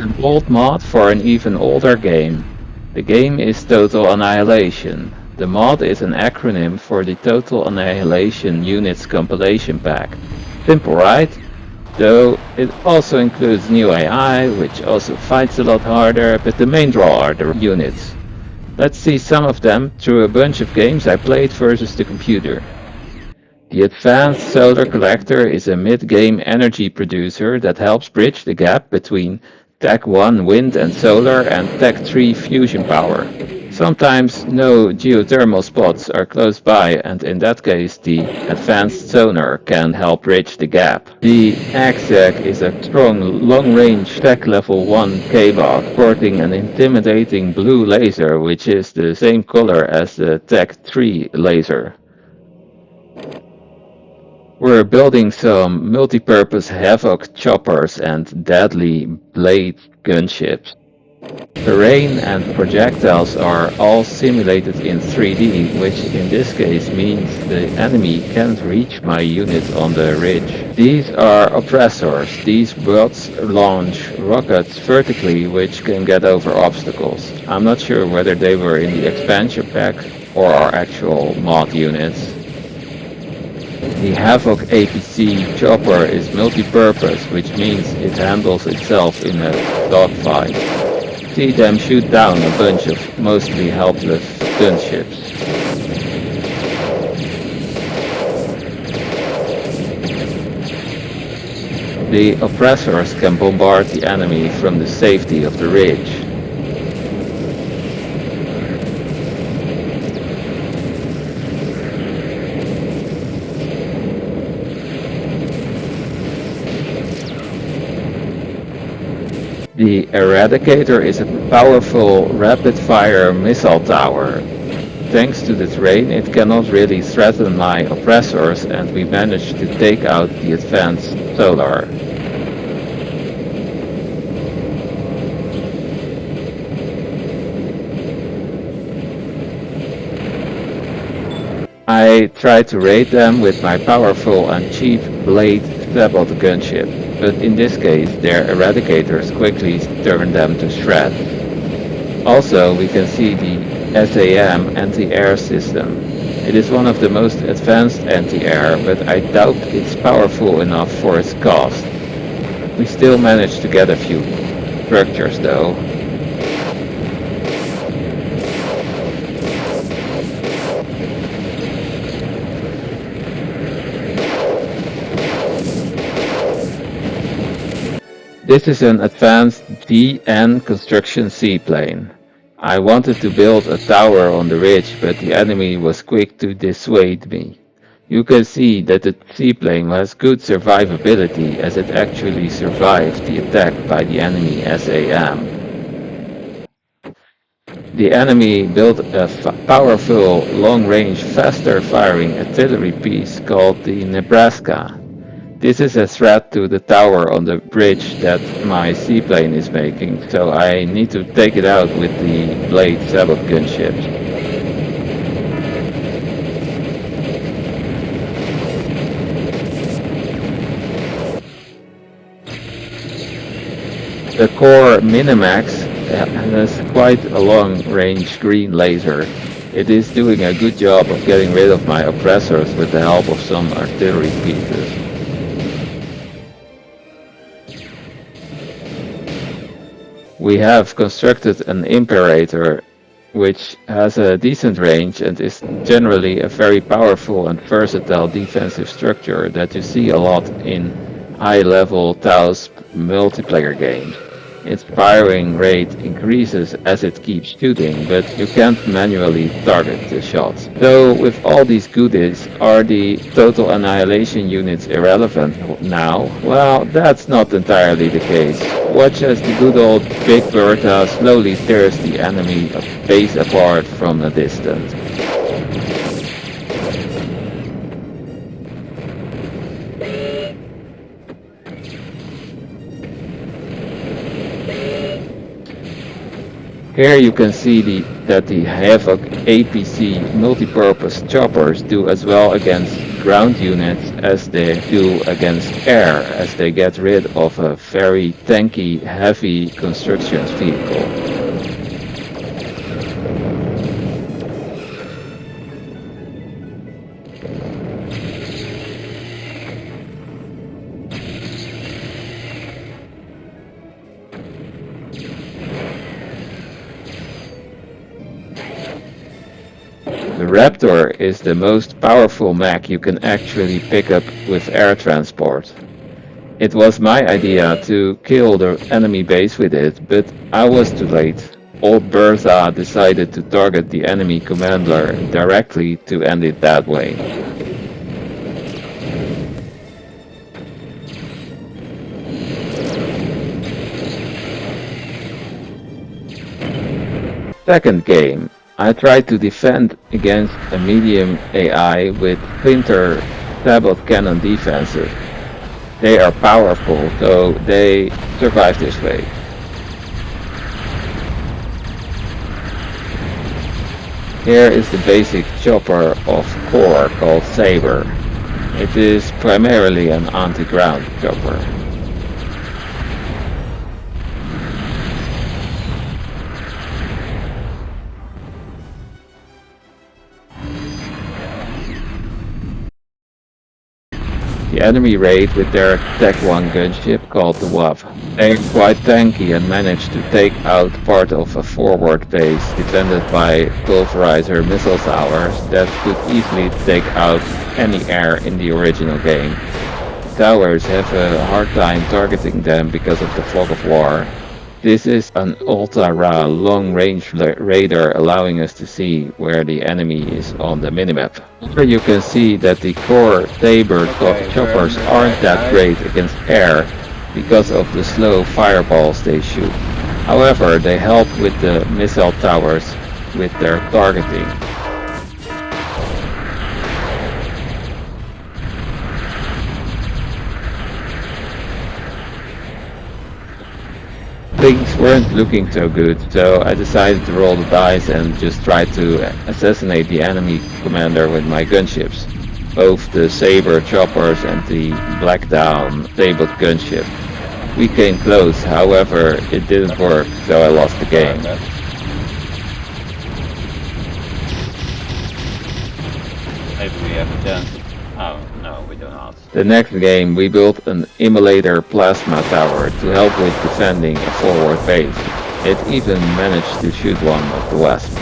an old mod for an even older game. The game is Total Annihilation. The mod is an acronym for the Total Annihilation Units compilation pack. Simple, right? Though it also includes new AI, which also fights a lot harder, but the main draw are the units. Let's see some of them through a bunch of games I played versus the computer. The Advanced Solar Collector is a mid-game energy producer that helps bridge the gap between Tech 1 wind and solar and Tech 3 fusion power. Sometimes no geothermal spots are close by, and in that case the Advanced Sonar can help bridge the gap. The exec is a strong long-range Tech Level 1 cavedog sporting an intimidating blue laser which is the same color as the Tech 3 laser. We're building some multi-purpose Havoc choppers and deadly blade gunships. Terrain and projectiles are all simulated in 3D, which in this case means the enemy can't reach my unit on the ridge. These are oppressors. These bots launch rockets vertically which can get over obstacles. I'm not sure whether they were in the expansion pack or are actual mod units. The Havoc APC chopper is multi-purpose, which means it handles itself in a dogfight. See them shoot down a bunch of mostly helpless gunships. The oppressors can bombard the enemy from the safety of the ridge. The Eradicator is a powerful rapid-fire missile tower. Thanks to the terrain, it cannot really threaten my oppressors, and we managed to take out the Advanced Solar. I tried to raid them with my powerful and cheap blade sabot gunship, but in this case their eradicators quickly turn them to shreds. Also, we can see the SAM anti-air system. It is one of the most advanced anti-air, but I doubt it's powerful enough for its cost. We still managed to get a few structures though. This is an advanced DN construction seaplane. I wanted to build a tower on the ridge, but the enemy was quick to dissuade me. You can see that the seaplane has good survivability as it actually survived the attack by the enemy SAM. The enemy built a powerful, long-range, faster-firing artillery piece called the Nebraska. This is a threat to the tower on the bridge that my seaplane is making, so I need to take it out with the blade sabot gunship. The core Minimax has quite a long-range green laser. It is doing a good job of getting rid of my oppressors with the help of some artillery pieces. We have constructed an Imperator, which has a decent range and is generally a very powerful and versatile defensive structure that you see a lot in high-level TAUCP multiplayer games. Its firing rate increases as it keeps shooting, but you can't manually target the shots. So with all these goodies, are the Total Annihilation units irrelevant now? Well, that's not entirely the case. Watch as the good old Big Bertha slowly tears the enemy base apart from a distance. Here you can see that the Havoc APC multipurpose choppers do as well against ground units as they do against air, as they get rid of a very tanky, heavy construction vehicle. The Raptor is the most powerful mech you can actually pick up with air transport. It was my idea to kill the enemy base with it, but I was too late. Old Bertha decided to target the enemy commander directly to end it that way. Second game, I tried to defend against a medium AI with Pinter Sabot Cannon defenses. They are powerful, so they survive this way. Here is the basic chopper of core called Saber. It is primarily an anti-ground chopper. The enemy raid with their Tech 1 gunship called the WAP. They are quite tanky and managed to take out part of a forward base defended by pulverizer missile towers that could easily take out any air in the original game. Towers have a hard time targeting them because of the fog of war. This is an ultra long-range radar allowing us to see where the enemy is on the minimap. Here you can see that the core Saber choppers aren't that great against air because of the slow fireballs they shoot. However, they help with the missile towers with their targeting. Things weren't looking so good, so I decided to roll the dice and just try to assassinate the enemy commander with my gunships. Both the Saber choppers and the Black Dawn Sabot gunship. We came close, however it didn't work, so I lost the game. Maybe we have a chance. Oh, no, we do not. The next game we built an immolator plasma tower to help with defending a forward base. It even managed to shoot one of the wasps.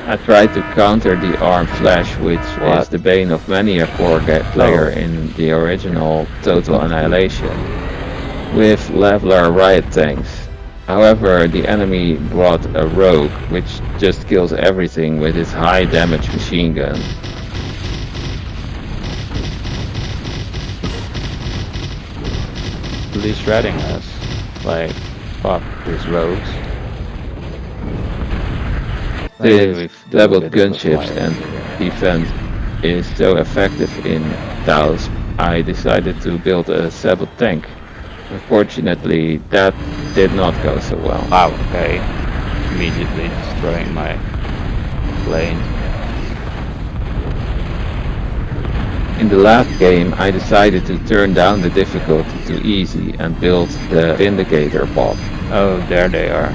I tried to counter the armed flash, which is the bane of many a core player in the original Total Annihilation, with leveler riot tanks. However, the enemy brought a rogue, which just kills everything with his high damage machine gun. He's shredding us. Like, fuck these rogues. This doubled gunships and defense is so effective in TAUCP, I decided to build a Sabot tank. Unfortunately, that did not go so well. Wow, okay. Immediately destroying my plane. In the last game, I decided to turn down the difficulty to easy and build the Vindicator bot. Oh, there they are.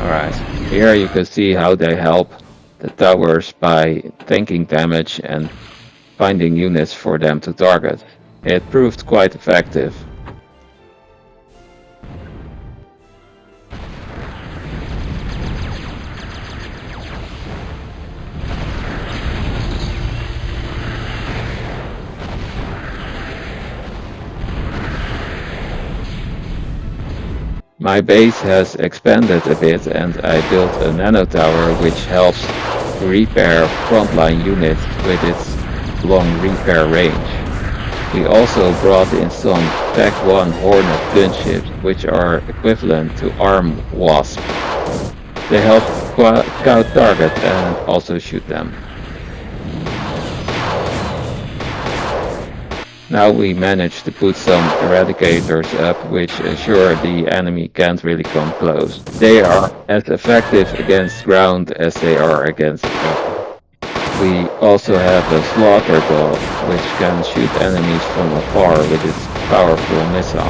Alright. Here you can see how they help the towers by tanking damage and finding units for them to target. It proved quite effective. My base has expanded a bit and I built a nano tower which helps repair frontline units with its long repair range. We also brought in some Tech 1 Hornet gunships which are equivalent to arm wasps. They help scout target and also shoot them. Now we managed to put some eradicators up which assure the enemy can't really come close. They are as effective against ground as they are against air. We also have a slaughter god, which can shoot enemies from afar with its powerful missile.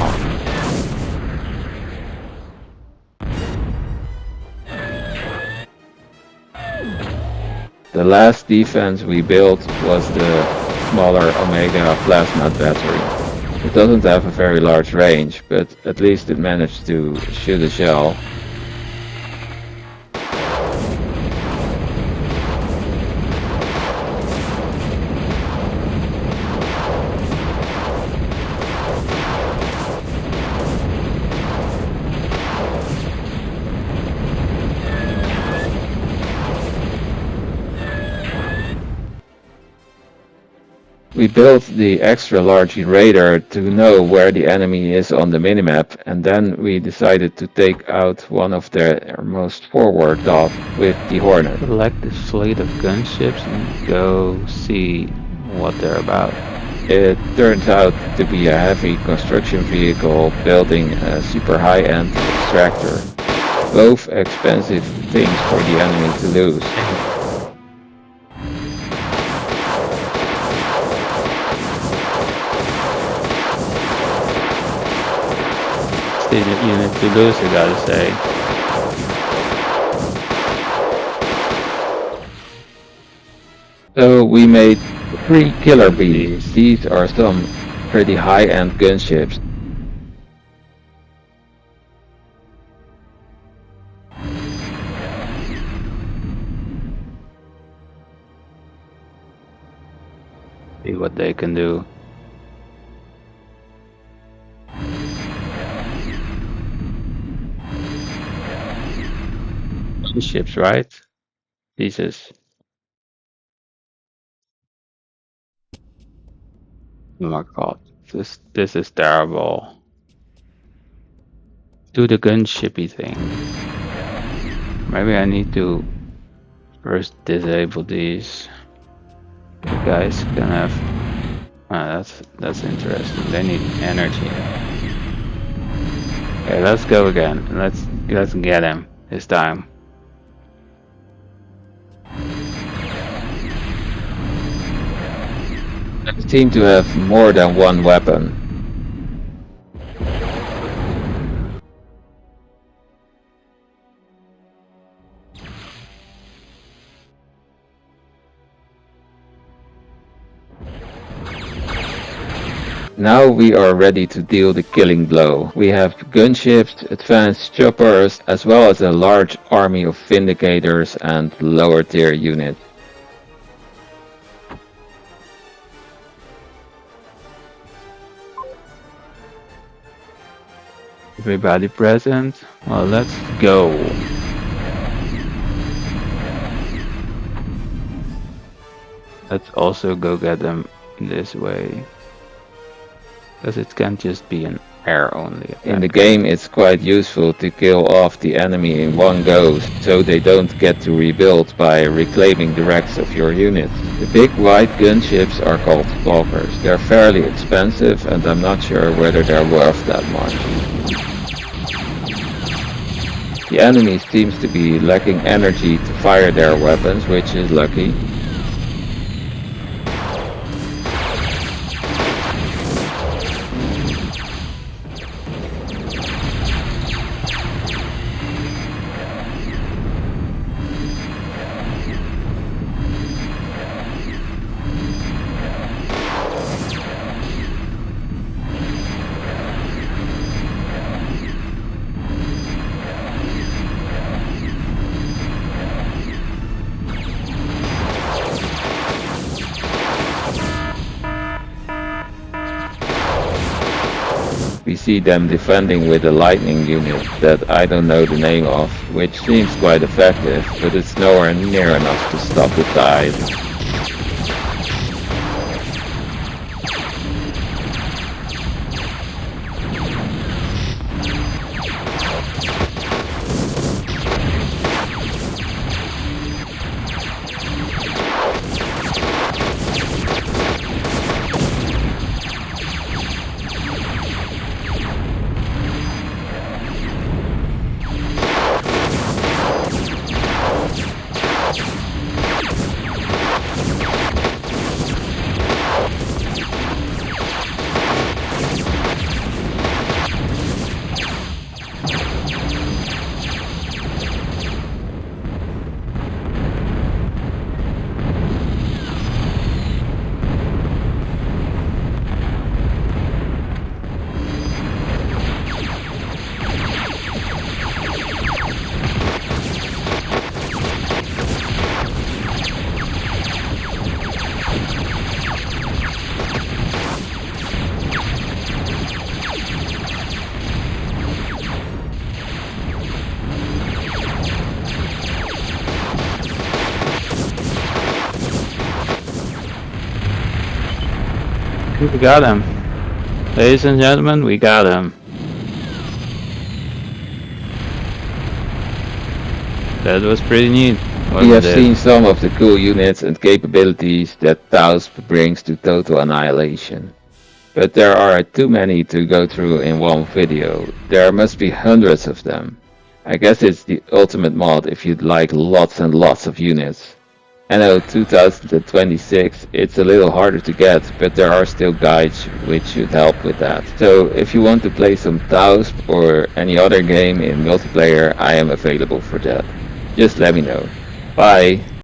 The last defense we built was the smaller Omega plasma battery. It doesn't have a very large range, but at least it managed to shoot a shell. We built the extra large radar to know where the enemy is on the minimap, and then we decided to take out one of their most forward dots with the Hornet. Select the fleet of gunships and go see what they're about. It turns out to be a heavy construction vehicle building a super high-end extractor. Both expensive things for the enemy to lose. Unit to lose, I gotta say. So we made 3 killer bees. These are some pretty high-end gunships. See what they can do. Ships, right? Jesus. Oh my god, this is terrible. Do the gunshipy thing. Maybe I need to first disable these. You guys can have. That's interesting. They need energy. Okay, let's go again. Let's get him this time. They seem to have more than one weapon. Now we are ready to deal the killing blow. We have gunships, advanced choppers, as well as a large army of vindicators and lower tier units. Everybody present? Well, let's go. Let's also go get them this way. Because it can't just be an air only. In the game, it's quite useful to kill off the enemy in one go, so they don't get to rebuild by reclaiming the wrecks of your units. The big white gunships are called stalkers. They're fairly expensive, and I'm not sure whether they're worth that much. The enemy seems to be lacking energy to fire their weapons, which is lucky. We see them defending with a lightning unit that I don't know the name of, which seems quite effective, but it's nowhere near enough to stop the tide. We got him. Ladies and gentlemen, we got him. That was pretty neat. We have seen some of the cool units and capabilities that TAUCP brings to Total Annihilation. But there are too many to go through in one video. There must be hundreds of them. I guess it's the ultimate mod if you'd like lots and lots of units. I know 2026 it's a little harder to get, but there are still guides which should help with that. So if you want to play some TAUCP or any other game in multiplayer, I am available for that. Just let me know. Bye!